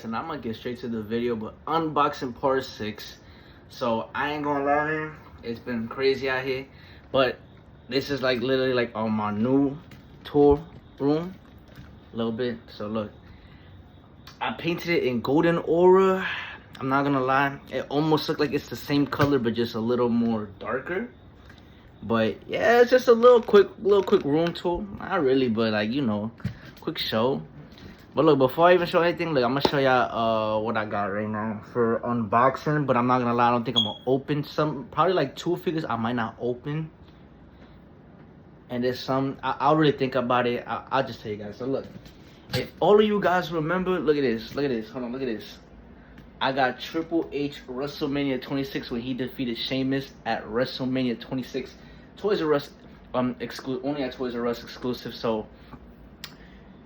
and I'm gonna get straight to the video, but unboxing part 6. So I ain't gonna lie, man, it's been crazy out here, but this is like literally like on my new tour room a little bit. So look, I painted it in golden aura. I'm not gonna lie, it almost looked like it's the same color but just a little more darker. But yeah, it's just a little quick room tour. Not really, but like, you know, quick show. But look, before I even show anything, look, I'm gonna show y'all what I got right now for unboxing. But I'm not gonna lie, I don't think I'm gonna open some. Probably like 2 figures I might not open. And there's some I'll really think about it. I'll just tell you guys. So look, if all of you guys remember, look at this. Hold on, look at this. I got Triple H WrestleMania 26 when he defeated Sheamus at WrestleMania 26. Toys R Us only at Toys R Us exclusive. So,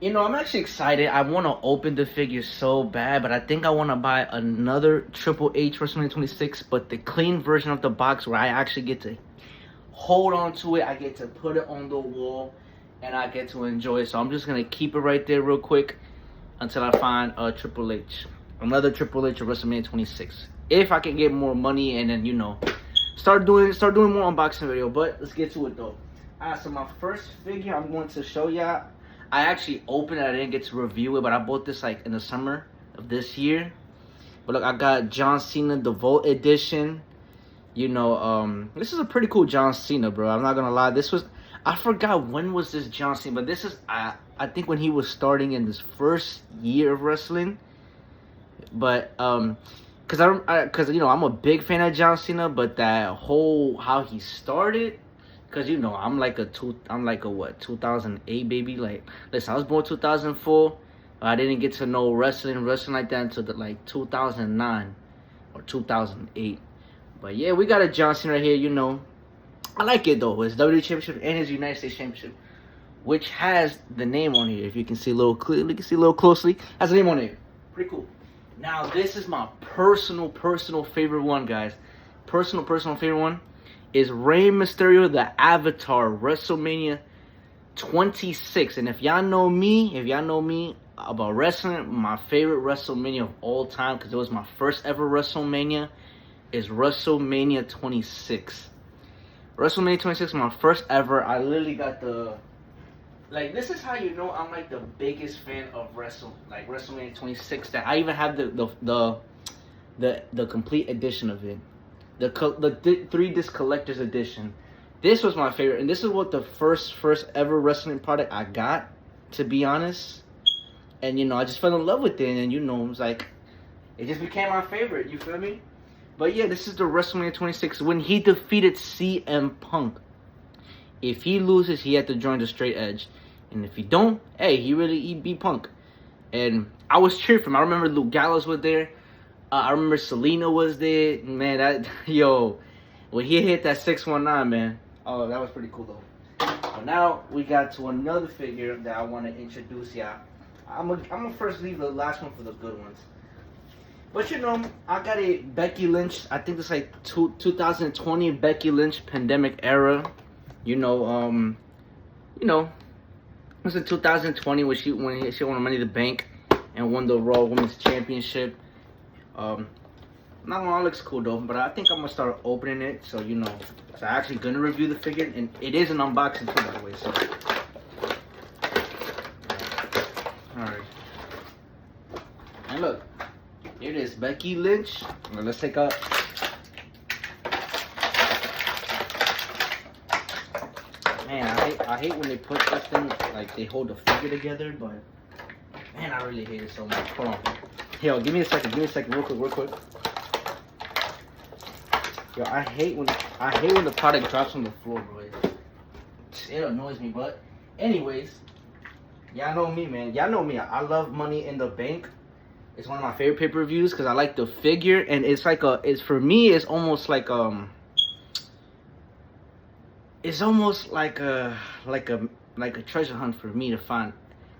you know, I'm actually excited. I want to open the figure so bad, but I think I want to buy another Triple H WrestleMania 26, but the clean version of the box where I actually get to hold on to it. I get to put it on the wall, and I get to enjoy it. So I'm just gonna keep it right there real quick until I find a Triple H, another Triple H of WrestleMania 26. If I can get more money, and then, you know, start doing more unboxing video. But let's get to it though. Alright, so my first figure I'm going to show y'all, I actually opened it. I didn't get to review it, but I bought this like in the summer of this year. But look, I got John Cena, the Vault Edition. You know, this is a pretty cool John Cena, bro. I'm not gonna lie. This was, I forgot when was this John Cena, but this is, I think when he was starting in this first year of wrestling. But cause you know, I'm a big fan of John Cena, but that whole how he started, cause you know, I'm like a 2008 baby. Like, listen, I was born 2004. I didn't get to know wrestling like that until like 2009 or 2008. But yeah, we got a John Cena right here, you know. I like it though. His WWE Championship and his United States Championship, which has the name on here. If you can see a little clearly, you can see a little closely, has the name on here. Pretty cool. Now this is my personal favorite one, guys. Personal favorite one is Rey Mysterio, the Avatar, WrestleMania 26. And if y'all know me about wrestling, my favorite WrestleMania of all time, because it was my first ever WrestleMania, is WrestleMania 26. WrestleMania 26 is my first ever. I literally got the, like, this is how you know I'm like the biggest fan of WrestleMania 26, that I even have the complete edition of it, the 3-disc collector's edition. This was my favorite, and this is what the first ever wrestling product I got, to be honest. And you know, I just fell in love with it, and you know, it was like, it just became my favorite. You feel me? But yeah, this is the WrestleMania 26 when he defeated CM Punk. If he loses, he had to join the Straight Edge. And if he don't, hey, he beat Punk. And I was cheering for him. I remember Luke Gallows was there. I remember Selena was there. Man, that, yo, when he hit that 619, man. Oh, that was pretty cool though. But now we got to another figure that I want to introduce y'all. I'm gonna first leave the last one for the good ones. But you know, I got a Becky Lynch. I think it's like 2020 Becky Lynch pandemic era. You know, it was in 2020 when she won Money in the Bank and won the Raw Women's Championship. Not gonna lie, it looks cool though. But I think I'm gonna start opening it. So you know, so I'm actually gonna review the figure, and it is an unboxing too, by the way. So, all right, and look. Here it is, Becky Lynch. Well, let's take out. Man, I hate when they put this thing, like they hold the figure together, but man, I really hate it so much. Hold on. Yo, give me a second, real quick. Yo, I hate when the product drops on the floor, bro. It annoys me, but anyways, y'all know me, man. Y'all know me. I love Money in the Bank. It's one of my favorite pay-per-views because I like the figure, and it's like for me, it's almost like a treasure hunt for me to find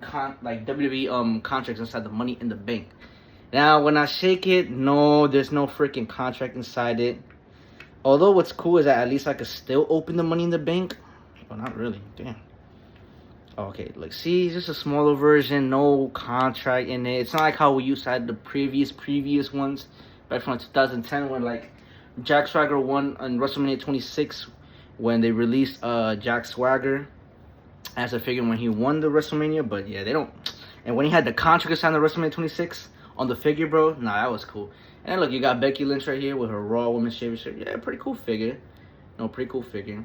WWE contracts inside the Money in the Bank. Now, when I shake it, no, there's no freaking contract inside it. Although what's cool is that at least I could still open the Money in the Bank. Well, not really. Damn. Okay, like, see, it's just a smaller version, no contract in it. It's not like how we used to have the previous ones back from 2010 when, like, Jack Swagger won on WrestleMania 26 when they released Jack Swagger as a figure when he won the WrestleMania. But yeah, they don't. And when he had the contract signed the WrestleMania 26 on the figure, bro, nah, that was cool. And look, you got Becky Lynch right here with her Raw Women's Championship. Yeah, pretty cool figure. No, pretty cool figure.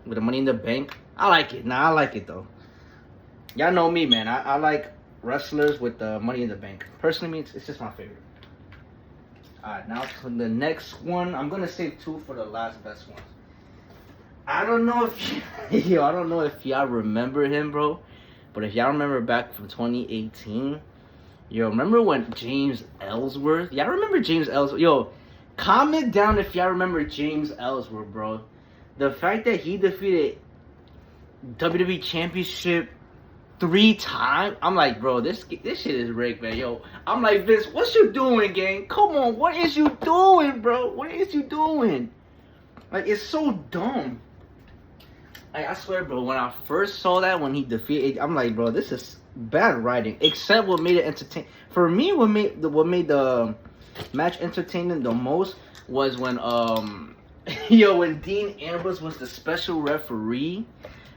With the Money in the Bank. I like it. Nah, I like it, though. Y'all know me, man. I like wrestlers with the Money in the Bank. Personally, it's just my favorite. Alright, now for the next one. I'm going to save two for the last best ones. I don't know if I don't know if y'all remember him, bro. But if y'all remember back from 2018, yo, remember when James Ellsworth? Y'all remember James Ellsworth? Yo, comment down if y'all remember James Ellsworth, bro. The fact that he defeated WWE Championship 3 times, I'm like, bro, this shit is rigged, man. Yo, I'm like, Vince, what you doing, gang? Come on, what is you doing, bro? What is you doing? Like, it's so dumb. I swear, bro, when I first saw that, when he defeated, I'm like, bro, this is bad writing. Except what made it entertaining. For me, what made the match entertaining the most was when, yo, when Dean Ambrose was the special referee.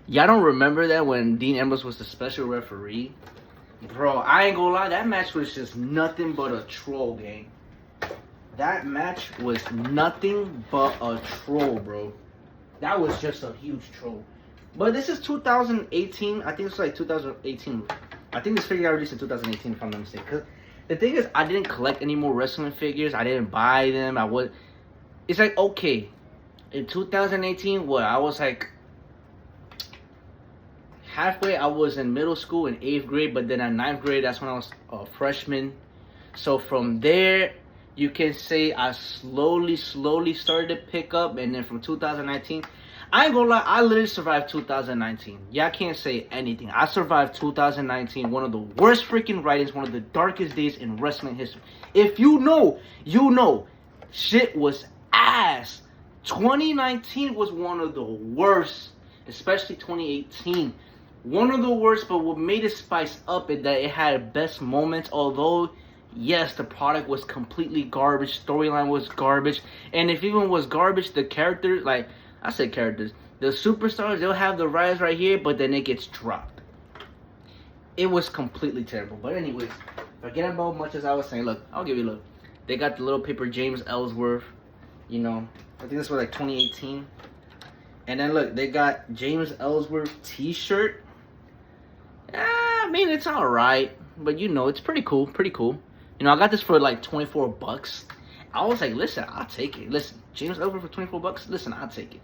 Y'all don't remember that when Dean Ambrose was the special referee? Bro, I ain't gonna lie, that match was just nothing but a troll, gang. That match was nothing but a troll, bro. That was just a huge troll. But this is 2018. I think it's like 2018. I think this figure got released in 2018, if I'm not mistaken. Cause the thing is, I didn't collect any more wrestling figures. I didn't buy them. It's like, okay, in 2018, what? I was like halfway. I was in middle school in 8th grade, but then at 9th grade, that's when I was a freshman. So from there, you can say I slowly started to pick up, and then from 2019, I ain't gonna lie, I literally survived 2019. Y'all can't say anything. I survived 2019, one of the worst freaking writings, one of the darkest days in wrestling history. If you know, you know, shit was ass. 2019 was one of the worst, especially 2018. One of the worst, but what made it spice up is that it had best moments, although yes, the product was completely garbage. Storyline was garbage. And if even was garbage, the characters, like, I said characters, the superstars, they'll have the rise right here, but then it gets dropped. It was completely terrible. But anyways, forget about much as I was saying. Look, I'll give you a look. They got the little paper James Ellsworth, you know. I think this was like 2018. And then look, they got James Ellsworth t-shirt. I mean, it's alright. But you know, it's pretty cool, pretty cool. You know, I got this for like 24 bucks. I was like, listen, I'll take it. Listen, James Ellsworth for 24 bucks? Listen, I'll take it.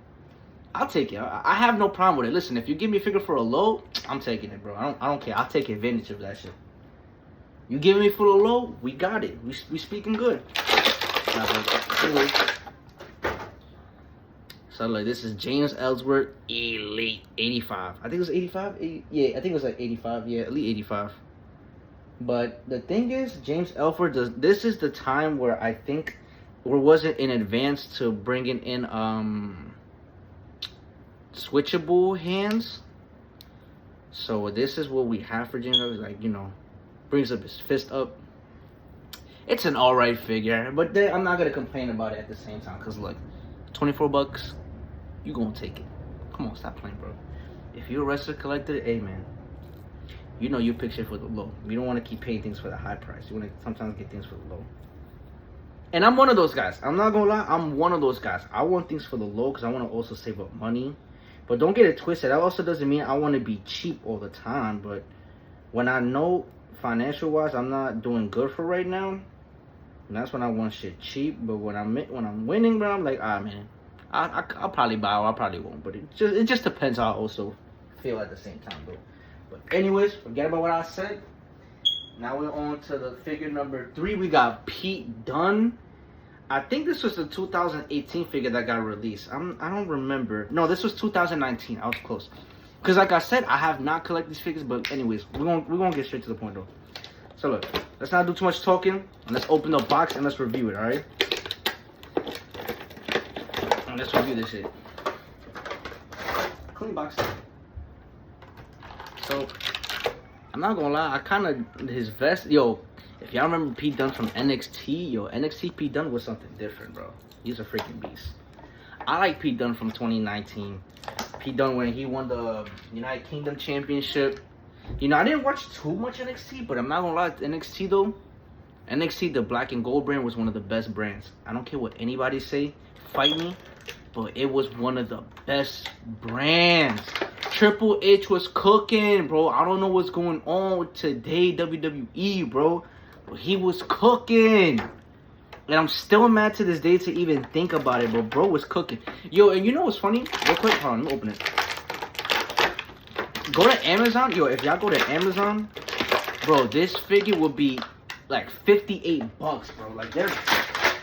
I'll take it. I have no problem with it. Listen, if you give me a figure for a low, I'm taking it, bro. I don't care. I'll take advantage of that shit. You give me for a low, we got it. We speaking good. Anyway. So like, this is James Ellsworth Elite 85. I think it was 85. Yeah, I think it was like 85. Yeah, Elite 85. But the thing is, James Ellsworth does. This is the time where I think, or was it in advance to bringing in switchable hands. So this is what we have for James Ellsworth. Like, you know, brings up his fist up. It's an alright figure, but then I'm not gonna complain about it at the same time. Cause look, 24 bucks, you gonna take it. Come on, stop playing, bro. If you're a wrestler collector, hey man. You know you pick shit for the low. You don't want to keep paying things for the high price. You want to sometimes get things for the low. And I'm one of those guys. I'm not going to lie. I'm one of those guys. I want things for the low because I want to also save up money. But don't get it twisted. That also doesn't mean I want to be cheap all the time. But when I know financial-wise I'm not doing good for right now, that's when I want shit cheap. But when I'm winning, bro, I'm like, man, I'll probably buy or I probably won't. But it just depends how I also feel at the same time, bro. But anyways, forget about what I said. Now we're on to the figure number 3. We got Pete Dunne. I think this was the 2018 figure that got released. I don't remember. No, this was 2019. I was close. Because like I said, I have not collected these figures. But anyways, we're gonna get straight to the point though. So look, let's not do too much talking. And let's open the box and let's review it, alright? And let's review this shit. Clean box. So I'm not gonna lie, I kind of his vest, yo. If y'all remember Pete Dunne from NXT, yo, NXT Pete Dunne was something different, bro. He's a freaking beast. I like Pete Dunne from 2019. Pete Dunne when he won the United Kingdom Championship. You know, I didn't watch too much NXT, but I'm not gonna lie, NXT though, NXT, the black and gold brand was one of the best brands. I don't care what anybody say, fight me, but it was one of the best brands. Triple H was cooking, bro. I don't know what's going on today, WWE, bro. But he was cooking. And I'm still mad to this day to even think about it, but bro was cooking. Yo, and you know what's funny? Real quick, hold on, let me open it. Go to Amazon. Yo, if y'all go to Amazon, bro, this figure would be like $58, bro. Like, they're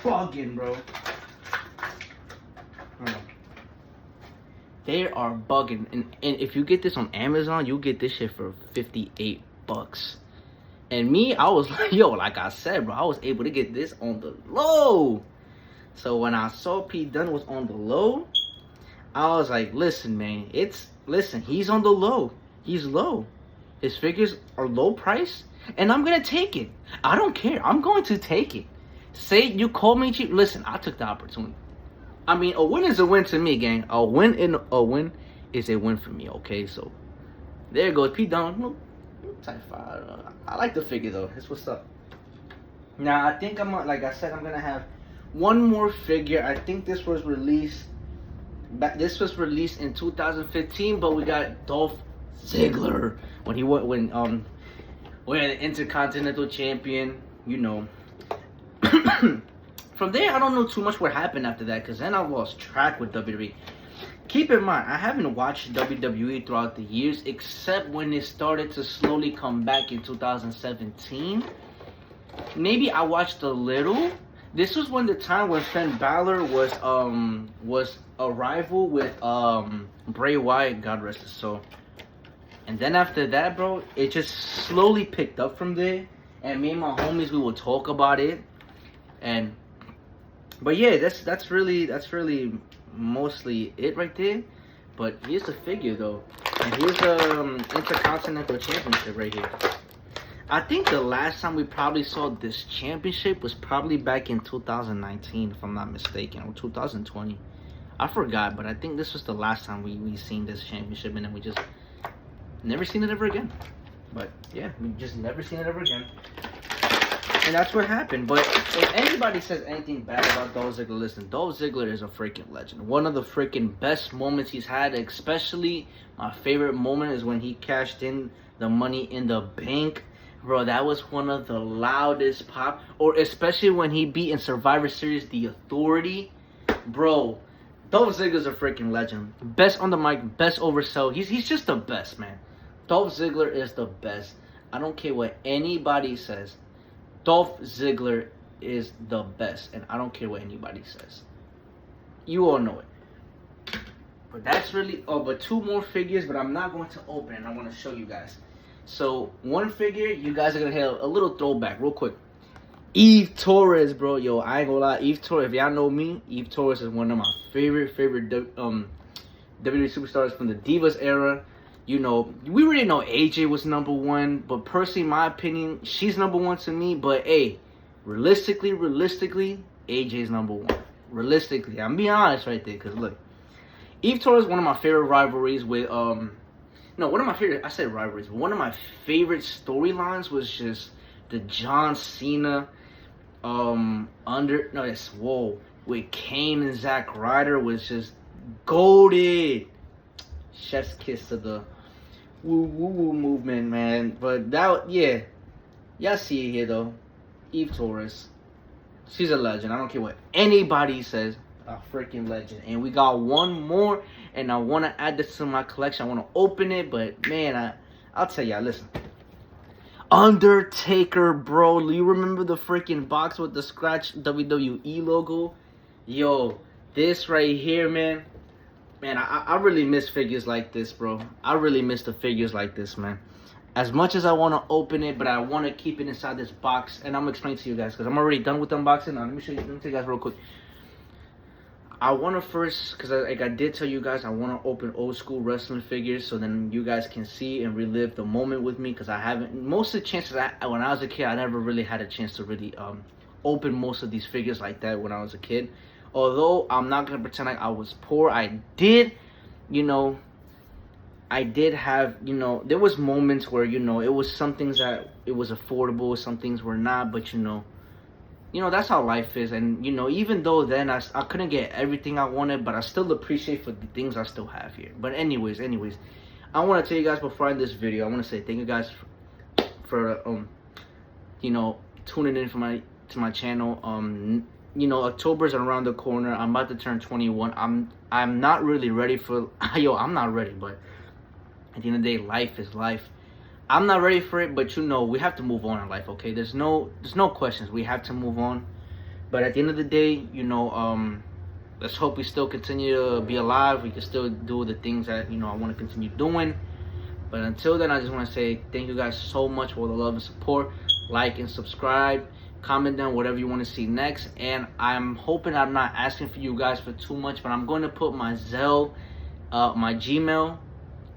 bugging, bro. They are bugging. And if you get this on Amazon, you get this shit for $58. And me, I was like, yo, like I said, bro, I was able to get this on the low. So when I saw Pete Dunne was on the low, I was like, listen, man, listen, he's on the low. He's low. His figures are low price, and I'm going to take it. I don't care. I'm going to take it. Say you call me cheap. Listen, I took the opportunity. I mean, a win is a win to me, gang. A win is a win for me, okay? So there goes Pete Dunne. Type 5. I like the figure though. That's what's up. Now I think like I said, I'm gonna have one more figure. I think this was released. This was released in 2015, but we got Dolph Ziggler when he went when the Intercontinental Champion. You know. From there, I don't know too much what happened after that, because then I lost track with WWE. Keep in mind, I haven't watched WWE throughout the years, except when it started to slowly come back in 2017. Maybe I watched a little. This was when the time when Finn Balor was a rival with Bray Wyatt, God rest his soul. And then after that, bro, it just slowly picked up from there. And me and my homies, we would talk about it. But yeah, that's really mostly it right there. But here's the figure though, and here's the Intercontinental Championship right here. I think the last time we probably saw this championship was probably back in 2019, if I'm not mistaken, or 2020. I forgot, but I think this was the last time we seen this championship, and then we just never seen it ever again. But yeah, we just never seen it ever again. And that's what happened. But if anybody says anything bad about Dolph Ziggler, listen, Dolph Ziggler is a freaking legend. One of the freaking best moments he's had, especially my favorite moment is when he cashed in the Money in the Bank. Bro, that was one of the loudest pop. Or especially when he beat in Survivor Series The Authority. Bro, Dolph Ziggler's a freaking legend. Best on the mic, best oversell. He's just the best, man. Dolph Ziggler is the best. I don't care what anybody says. Dolph Ziggler is the best, and I don't care what anybody says. You all know it. But that's really, but two more figures, but I'm not going to open it. I want to show you guys. So one figure, you guys are gonna have a little throwback, real quick. Eve Torres, bro. Yo, I ain't gonna lie, Eve Torres. If y'all know me, Eve Torres is one of my favorite WWE superstars from the Divas era. You know, we already know AJ was number one, but personally, my opinion, she's number one to me. But hey, realistically, AJ's number one. Realistically, I'm being honest right there, cause look, Eve Torres is one of my favorite rivalries with one of my favorite. I said rivalries. One of my favorite storylines was just the John Cena, with Kane and Zack Ryder was just goated. Chef's kiss to the woo movement, man. But that, yeah, y'all see it here though. Eve Torres, she's a legend. I don't care what anybody says. A freaking legend. And we got one more, and I want to add this to my collection. I want to open it, but man, I'll tell y'all. Listen, Undertaker, bro. You remember the freaking box with the scratch WWE logo? Yo, this right here, man. Man, I really miss figures like this, bro. I really miss the figures like this, man. As much as I want to open it, but I want to keep it inside this box. And I'm going to explain to you guys, because I'm already done with the unboxing. Now, let me tell you guys real quick. I want to first, because like I did tell you guys, I want to open old school wrestling figures so then you guys can see and relive the moment with me, because I haven't, most of the chances, when I was a kid, I never really had a chance to really open most of these figures like that when I was a kid. Although I'm not going to pretend like I was poor, I did, you know, I did have, you know, there was moments where, you know, it was some things that it was affordable, some things were not, but you know, that's how life is. And, you know, even though then I couldn't get everything I wanted, but I still appreciate for the things I still have here. But anyways, I want to tell you guys before I end this video, I want to say thank you guys for you know, tuning in to my channel. You know, October's around the corner. I'm about to turn 21. I'm not really ready for, I'm not ready, but at the end of the day, life is life. I'm not ready for it, but you know, we have to move on in life, okay? There's no questions. We have to move on. But at the end of the day, you know, let's hope we still continue to be alive. We can still do the things that, you know, I want to continue doing. But until then, I just want to say thank you guys so much for the love and support. Like and subscribe. Comment down whatever you want to see next. And I'm hoping I'm not asking for you guys for too much, but I'm going to put my Zelle, my Gmail.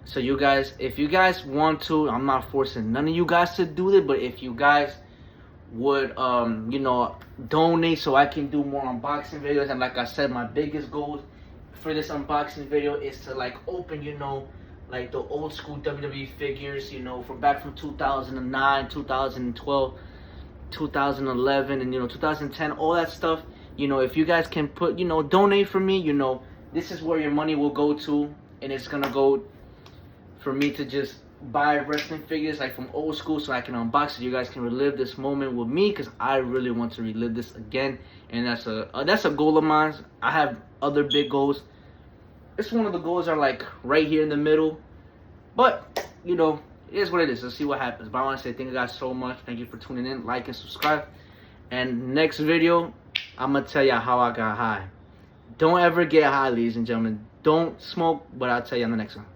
So you guys, if you guys want to, I'm not forcing none of you guys to do it, but if you guys would, you know, donate so I can do more unboxing videos. And like I said, my biggest goal for this unboxing video is to like open, you know, like the old school WWE figures, you know, from back from 2009, 2012, 2011, and, you know, 2010, all that stuff. You know, if you guys can put, you know, donate for me, you know, this is where your money will go to, and it's gonna go for me to just buy wrestling figures like from old school so I can unbox it. You guys can relive this moment with me, because I really want to relive this again, and that's a goal of mine. I have other big goals. It's one of the goals are like right here in the middle, but you know, it is what it is. Let's see what happens. But I want to say thank you guys so much. Thank you for tuning in. Like and subscribe. And next video, I'm gonna tell you how I got high. Don't ever get high, ladies and gentlemen. Don't smoke, but I'll tell you on the next one.